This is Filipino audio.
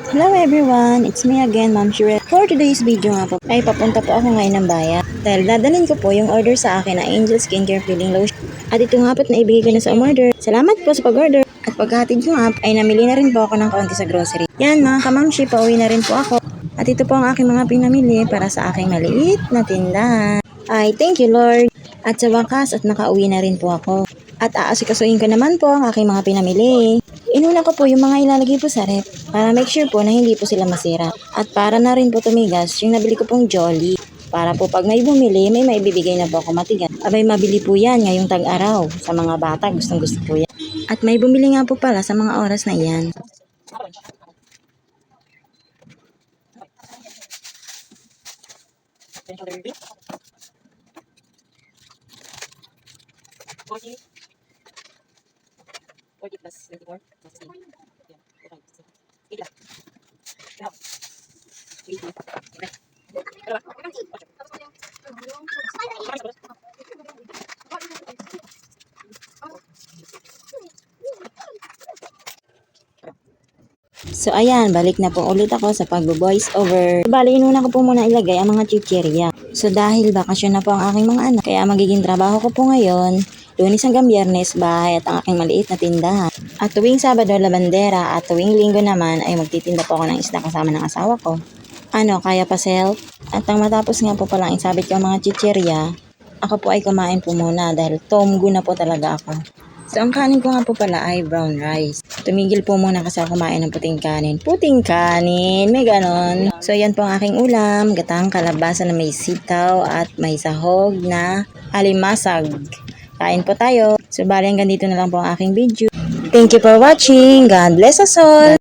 Hello everyone! It's me again, Ma'am Shirel. For today's video nga po, ay papunta po ako ngayon ng bayan. Dahil dadalhin ko po yung order sa akin na Angel Skincare Peeling Lotion. At ito nga po't naibigay ko na sa umorder. Salamat po sa pag-order. At pagkatid ko nga, ay namili na rin po ako ng kaunti sa grocery. Yan mga kamamshi, pauwi na rin po ako. At ito po ang aking mga pinamili para sa aking maliit na tindahan. Ay, thank you Lord! At sa wakas at nakauwi na rin po ako. At aasikasuin ko naman po ang aking mga pinamili. Inuna ko po yung mga ilalagay po sa rep para make sure po na hindi po sila masira. At para na rin po tumigas yung nabili ko pong Jolly. Para po pag may bumili, may maibibigay na po ako matigas. Abay mabili po yan ngayong tag-araw. Sa mga bata, gustong gusto po yan. At may bumili nga po pala sa mga oras na yan. So ayan, balik na po ulit ako sa pag-voice over. Bali, inuna ko po muna ilagay ang mga chichirya. So dahil bakasyon na po ang aking mga anak, kaya magiging trabaho ko po ngayon, Lunes hanggang Biyernes, bahay at ang aking maliit na tindahan. At tuwing Sabado, labandera, at tuwing Linggo naman ay magtitinda po ako ng isda kasama ng asawa ko. Ano, kaya pa self? At ang matapos nga po palang isabit ko ang mga chichirya, ako po ay kumain po muna dahil tomgo na po talaga ako. So, ang kanin ko nga po pala ay brown rice. Tumigil po muna kasi ako kumain ng puting kanin. Puting kanin! May ganon. So, yan po ang aking ulam. Gatang kalabasa na may sitaw at may sahog na alimasag. Kain po tayo. So, bali hanggang dito na lang po ang aking video. Thank you for watching. God bless us all!